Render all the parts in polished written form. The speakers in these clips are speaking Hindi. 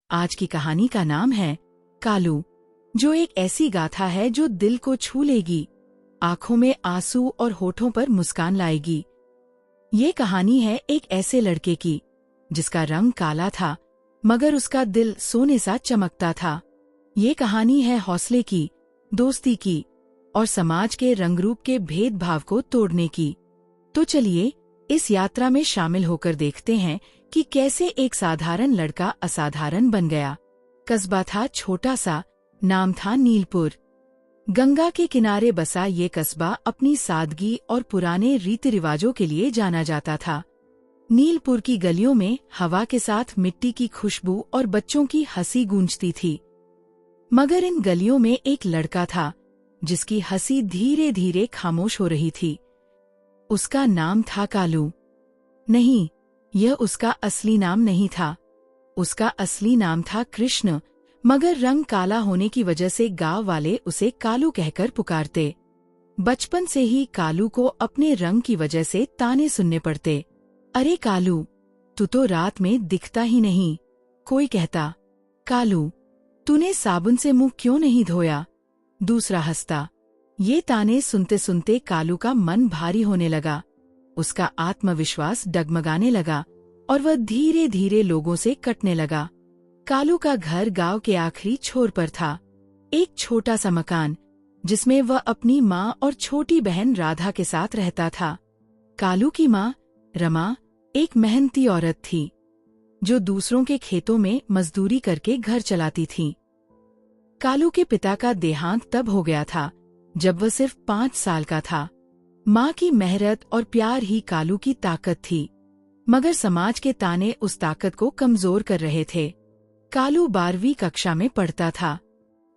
आज की कहानी का नाम है कालू, जो एक ऐसी गाथा है जो दिल को छू लेगी, आंखों में आंसू और होठों पर मुस्कान लाएगी। ये कहानी है एक ऐसे लड़के की जिसका रंग काला था मगर उसका दिल सोने सा चमकता था। ये कहानी है हौसले की, दोस्ती की और समाज के रंगरूप के भेदभाव को तोड़ने की। तो चलिए इस यात्रा में शामिल होकर देखते हैं कि कैसे एक साधारण लड़का असाधारण बन गया। कस्बा था छोटा सा, नाम था नीलपुर। गंगा के किनारे बसा ये कस्बा अपनी सादगी और पुराने रीति रिवाजों के लिए जाना जाता था। नीलपुर की गलियों में हवा के साथ मिट्टी की खुशबू और बच्चों की हंसी गूंजती थी। मगर इन गलियों में एक लड़का था जिसकी हंसी धीरे धीरे खामोश हो रही थी। उसका नाम था कालू। नहीं, यह उसका असली नाम नहीं था। उसका असली नाम था कृष्ण, मगर रंग काला होने की वजह से गांव वाले उसे कालू कहकर पुकारते। बचपन से ही कालू को अपने रंग की वजह से ताने सुनने पड़ते। अरे कालू, तू तो रात में दिखता ही नहीं। कोई कहता, कालू, तूने साबुन से मुंह क्यों नहीं धोया? दूसरा हंसता। ये ताने सुनते सुनते कालू का मन भारी होने लगा। उसका आत्मविश्वास डगमगाने लगा और वह धीरे धीरे लोगों से कटने लगा। कालू का घर गांव के आखिरी छोर पर था, एक छोटा सा मकान जिसमें वह अपनी माँ और छोटी बहन राधा के साथ रहता था। कालू की माँ रमा एक मेहनती औरत थी जो दूसरों के खेतों में मजदूरी करके घर चलाती थी। कालू के पिता का देहांत तब हो गया था जब वह सिर्फ 5 साल का था। माँ की मेहनत और प्यार ही कालू की ताकत थी, मगर समाज के ताने उस ताकत को कमजोर कर रहे थे। कालू 12वीं कक्षा में पढ़ता था।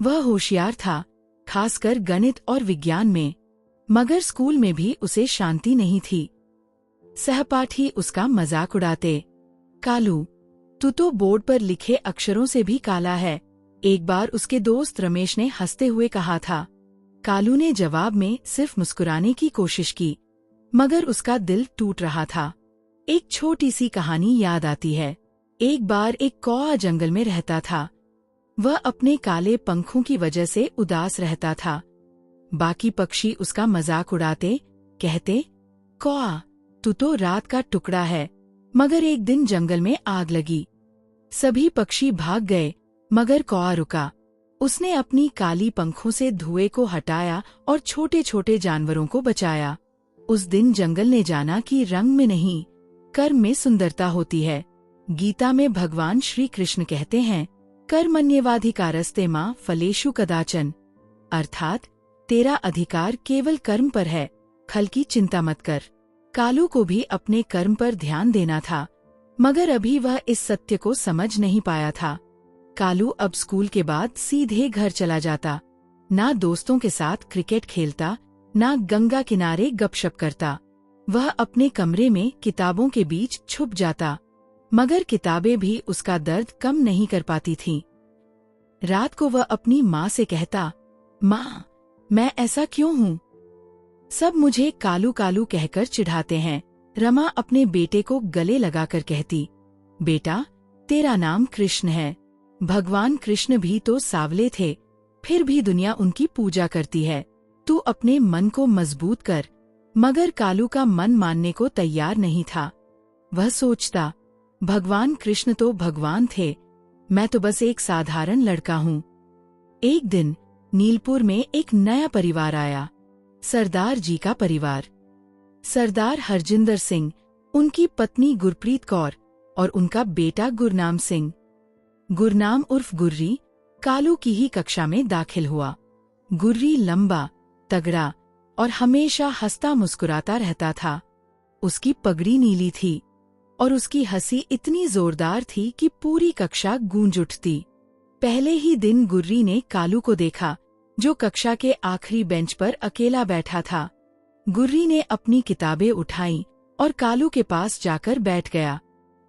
वह होशियार था, खासकर गणित और विज्ञान में, मगर स्कूल में भी उसे शांति नहीं थी। सहपाठी उसका मजाक उड़ाते। कालू, तू तो बोर्ड पर लिखे अक्षरों से भी काला है, एक बार उसके दोस्त रमेश ने हंसते हुए कहा था। कालू ने जवाब में सिर्फ मुस्कुराने की कोशिश की, मगर उसका दिल टूट रहा था। एक छोटी सी कहानी याद आती है। एक बार एक कौआ जंगल में रहता था। वह अपने काले पंखों की वजह से उदास रहता था। बाकी पक्षी उसका मजाक उड़ाते, कहते, कौआ, तू तो रात का टुकड़ा है। मगर एक दिन जंगल में आग लगी। सभी पक्षी भाग गए, मगर कौआ रुका। उसने अपनी काली पंखों से धुएं को हटाया और छोटे छोटे जानवरों को बचाया। उस दिन जंगल ने जाना कि रंग में नहीं, कर्म में सुंदरता होती है। गीता में भगवान श्री कृष्ण कहते हैं, कर्मण्येवाधिकारस्ते मा फलेषु कदाचन, अर्थात तेरा अधिकार केवल कर्म पर है, फल की चिंता मत कर। कालू को भी अपने कर्म पर ध्यान देना था, मगर अभी वह इस सत्य को समझ नहीं पाया था। कालू अब स्कूल के बाद सीधे घर चला जाता। ना दोस्तों के साथ क्रिकेट खेलता, ना गंगा किनारे गपशप करता। वह अपने कमरे में किताबों के बीच छुप जाता, मगर किताबें भी उसका दर्द कम नहीं कर पाती थीं। रात को वह अपनी माँ से कहता, माँ, मैं ऐसा क्यों हूँ? सब मुझे कालू कालू कहकर चिढ़ाते हैं। रमा अपने बेटे को गले लगाकर कहती, बेटा, तेरा नाम कृष्ण है। भगवान कृष्ण भी तो सांवले थे, फिर भी दुनिया उनकी पूजा करती है। तू अपने मन को मजबूत कर। मगर कालू का मन मानने को तैयार नहीं था। वह सोचता, भगवान कृष्ण तो भगवान थे, मैं तो बस एक साधारण लड़का हूँ। एक दिन नीलपुर में एक नया परिवार आया, सरदार जी का परिवार। सरदार हरजिंदर सिंह, उनकी पत्नी गुरप्रीत कौर और उनका बेटा गुरनाम सिंह। गुरनाम उर्फ गुर्री कालू की ही कक्षा में दाखिल हुआ। गुर्री लंबा, तगड़ा और हमेशा हंसता मुस्कुराता रहता था। उसकी पगड़ी नीली थी और उसकी हंसी इतनी जोरदार थी कि पूरी कक्षा गूंज उठती। पहले ही दिन गुर्री ने कालू को देखा, जो कक्षा के आखिरी बेंच पर अकेला बैठा था। गुर्री ने अपनी किताबें उठाईं और कालू के पास जाकर बैठ गया।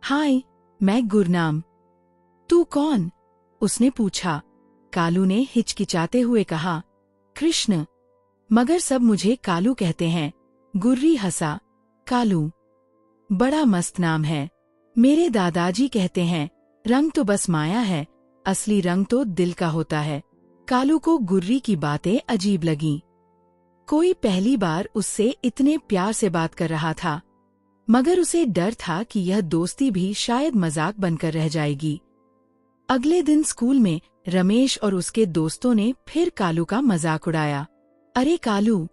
हाय, मैं गुरनाम। तू कौन? उसने पूछा। कालू ने हिचकिचाते हुए कहा, कृष्ण, मगर सब मुझे कालू कहते हैं। गुर्री हंसा। कालू, बड़ा मस्त नाम है। मेरे दादाजी कहते हैं रंग तो बस माया है, असली रंग तो दिल का होता है। कालू को गुर्री की बातें अजीब लगीं। कोई पहली बार उससे इतने प्यार से बात कर रहा था, मगर उसे डर था कि यह दोस्ती भी शायद मजाक बनकर रह जाएगी। अगले दिन स्कूल में रमेश और उसके दोस्तों ने फिर कालू का मजाक उड़ाया। अरे कालू,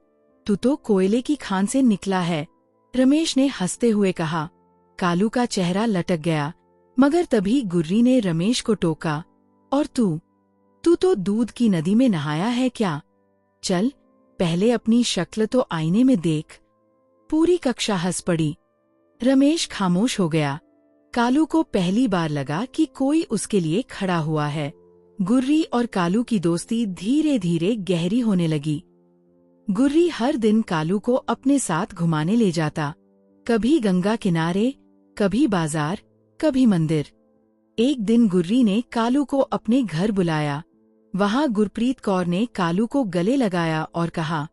तू तो कोयले की खान से निकला है, रमेश ने हंसते हुए कहा। कालू का चेहरा लटक गया, मगर तभी गुर्री ने रमेश को टोका, और तू तो दूध की नदी में नहाया है क्या? चल, पहले अपनी शक्ल तो आईने में देख। पूरी कक्षा हंस पड़ी। रमेश खामोश हो गया। कालू को पहली बार लगा कि कोई उसके लिए खड़ा हुआ है। गुर्री और कालू की दोस्ती धीरे धीरे गहरी होने लगी। गुर्री हर दिन कालू को अपने साथ घुमाने ले जाता, कभी गंगा किनारे, कभी बाजार, कभी मंदिर। एक दिन गुर्री ने कालू को अपने घर बुलाया। वहां गुरप्रीत कौर ने कालू को गले लगाया और कहा,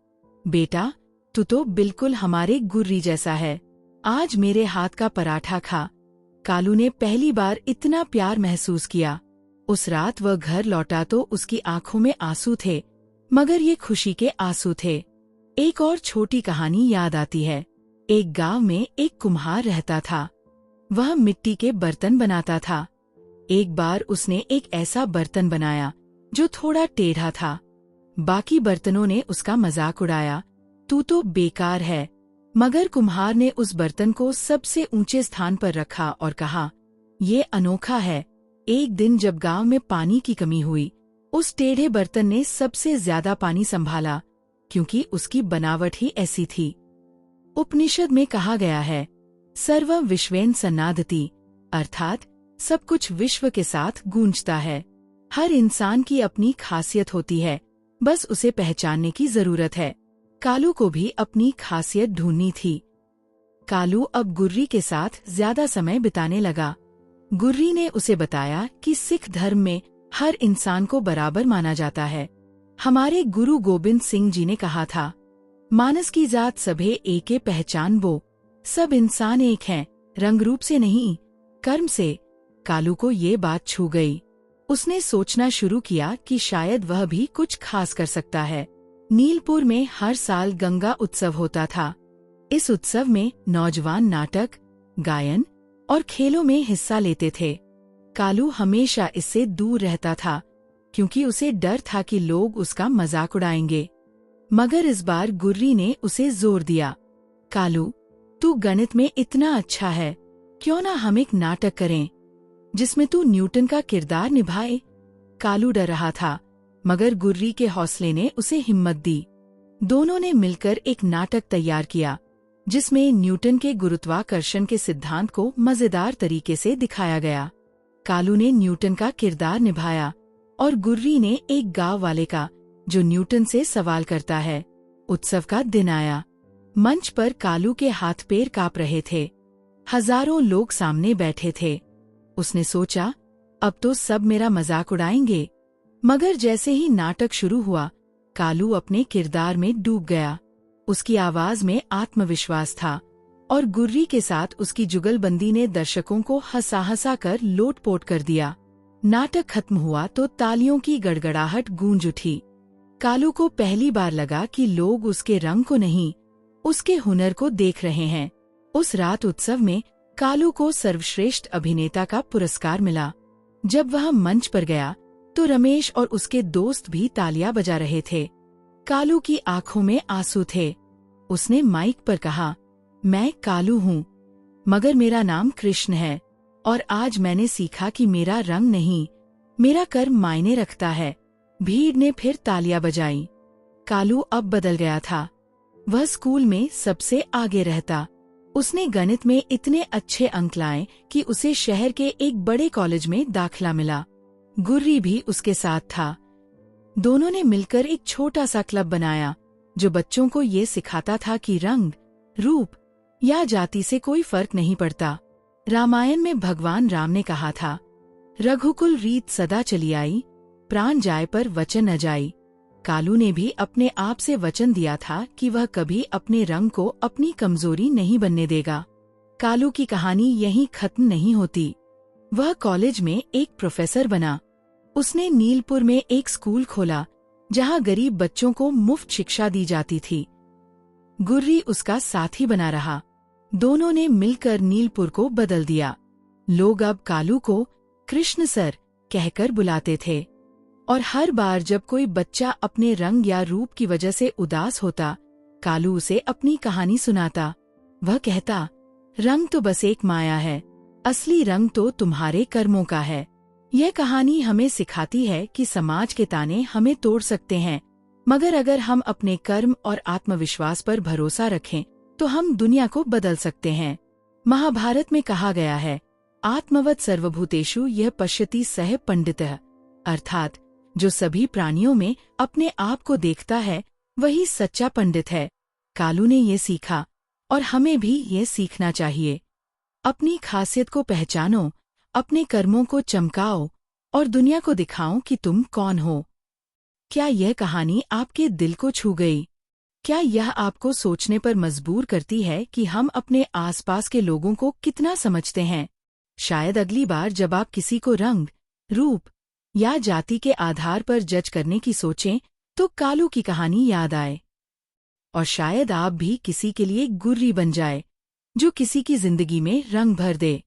बेटा, तू तो बिल्कुल हमारे गुर्री जैसा है, आज मेरे हाथ का पराठा खा। कालू ने पहली बार इतना प्यार महसूस किया। उस रात वह घर लौटा तो उसकी आंखों में आंसू थे, मगर ये खुशी के आंसू थे। एक और छोटी कहानी याद आती है। एक गांव में एक कुम्हार रहता था। वह मिट्टी के बर्तन बनाता था। एक बार उसने एक ऐसा बर्तन बनाया जो थोड़ा टेढ़ा था। बाकी बर्तनों ने उसका मजाक उड़ाया, तू तो बेकार है। मगर कुम्हार ने उस बर्तन को सबसे ऊंचे स्थान पर रखा और कहा, ये अनोखा है। एक दिन जब गांव में पानी की कमी हुई, उस टेढ़े बर्तन ने सबसे ज्यादा पानी संभाला, क्योंकि उसकी बनावट ही ऐसी थी। उपनिषद में कहा गया है, सर्वं विश्वेन सन्नादति, अर्थात सब कुछ विश्व के साथ गूंजता है। हर इंसान की अपनी खासियत होती है, बस उसे पहचानने की जरूरत है। कालू को भी अपनी खासियत ढूंढनी थी। कालू अब गुर्री के साथ ज्यादा समय बिताने लगा। गुर्री ने उसे बताया कि सिख धर्म में हर इंसान को बराबर माना जाता है। हमारे गुरु गोबिंद सिंह जी ने कहा था, मानस की जात सभे एके पहचान बो, सब इंसान एक हैं, रंग रूप से नहीं, कर्म से। कालू को ये बात छू गई। उसने सोचना शुरू किया कि शायद वह भी कुछ खास कर सकता है। नीलपुर में हर साल गंगा उत्सव होता था। इस उत्सव में नौजवान नाटक, गायन और खेलों में हिस्सा लेते थे। कालू हमेशा इससे दूर रहता था, क्योंकि उसे डर था कि लोग उसका मजाक उड़ाएंगे। मगर इस बार गुर्री ने उसे जोर दिया, कालू, तू गणित में इतना अच्छा है, क्यों ना हम एक नाटक करें जिसमें तू न्यूटन का किरदार निभाए। कालू डर रहा था, मगर गुर्री के हौसले ने उसे हिम्मत दी। दोनों ने मिलकर एक नाटक तैयार किया, जिसमें न्यूटन के गुरुत्वाकर्षण के सिद्धांत को मजेदार तरीके से दिखाया गया। कालू ने न्यूटन का किरदार निभाया और गुर्री ने एक गांव वाले का, जो न्यूटन से सवाल करता है। उत्सव का दिन आया। मंच पर कालू के हाथ पैर कांप रहे थे। हजारों लोग सामने बैठे थे। उसने सोचा, अब तो सब मेरा मजाक उड़ाएंगे। मगर जैसे ही नाटक शुरू हुआ, कालू अपने किरदार में डूब गया। उसकी आवाज में आत्मविश्वास था और गुर्री के साथ उसकी जुगलबंदी ने दर्शकों को हंसा हंसा कर लोटपोट कर दिया। नाटक खत्म हुआ तो तालियों की गड़गड़ाहट गूंज उठी। कालू को पहली बार लगा कि लोग उसके रंग को नहीं, उसके हुनर को देख रहे हैं। उस रात उत्सव में कालू को सर्वश्रेष्ठ अभिनेता का पुरस्कार मिला। जब वह मंच पर गया तो रमेश और उसके दोस्त भी तालियां बजा रहे थे। कालू की आंखों में आंसू थे। उसने माइक पर कहा, मैं कालू हूँ, मगर मेरा नाम कृष्ण है, और आज मैंने सीखा कि मेरा रंग नहीं, मेरा कर्म मायने रखता है। भीड़ ने फिर तालियां बजाई। कालू अब बदल गया था। वह स्कूल में सबसे आगे रहता। उसने गणित में इतने अच्छे अंक लाए कि उसे शहर के एक बड़े कॉलेज में दाखिला मिला। गुर्री भी उसके साथ था। दोनों ने मिलकर एक छोटा सा क्लब बनाया, जो बच्चों को ये सिखाता था कि रंग, रूप या जाति से कोई फर्क नहीं पड़ता। रामायण में भगवान राम ने कहा था, रघुकुल रीत सदा चली आई, प्राण जाए पर वचन न जाई। कालू ने भी अपने आप से वचन दिया था कि वह कभी अपने रंग को अपनी कमजोरी नहीं बनने देगा। कालू की कहानी यहीं खत्म नहीं होती। वह कॉलेज में एक प्रोफेसर बना। उसने नीलपुर में एक स्कूल खोला जहां गरीब बच्चों को मुफ्त शिक्षा दी जाती थी। गुर्री उसका साथी बना रहा। दोनों ने मिलकर नीलपुर को बदल दिया। लोग अब कालू को कृष्ण सर कहकर बुलाते थे, और हर बार जब कोई बच्चा अपने रंग या रूप की वजह से उदास होता, कालू उसे अपनी कहानी सुनाता। वह कहता, रंग तो बस एक माया है, असली रंग तो तुम्हारे कर्मों का है। यह कहानी हमें सिखाती है कि समाज के ताने हमें तोड़ सकते हैं, मगर अगर हम अपने कर्म और आत्मविश्वास पर भरोसा रखें तो हम दुनिया को बदल सकते हैं। महाभारत में कहा गया है, आत्मवत् सर्वभूतेषु यह पश्यति सः पंडितः, अर्थात जो सभी प्राणियों में अपने आप को देखता है वही सच्चा पंडित है। कालू ने ये सीखा और हमें भी ये सीखना चाहिए। अपनी खासियत को पहचानो, अपने कर्मों को चमकाओ और दुनिया को दिखाओ कि तुम कौन हो। क्या यह कहानी आपके दिल को छू गई? क्या यह आपको सोचने पर मजबूर करती है कि हम अपने आसपास के लोगों को कितना समझते हैं? शायद अगली बार जब आप किसी को रंग, रूप या जाति के आधार पर जज करने की सोचें तो कालू की कहानी याद आए। और शायद आप भी किसी के लिए गुर्री बन जाए, जो किसी की जिंदगी में रंग भर दे।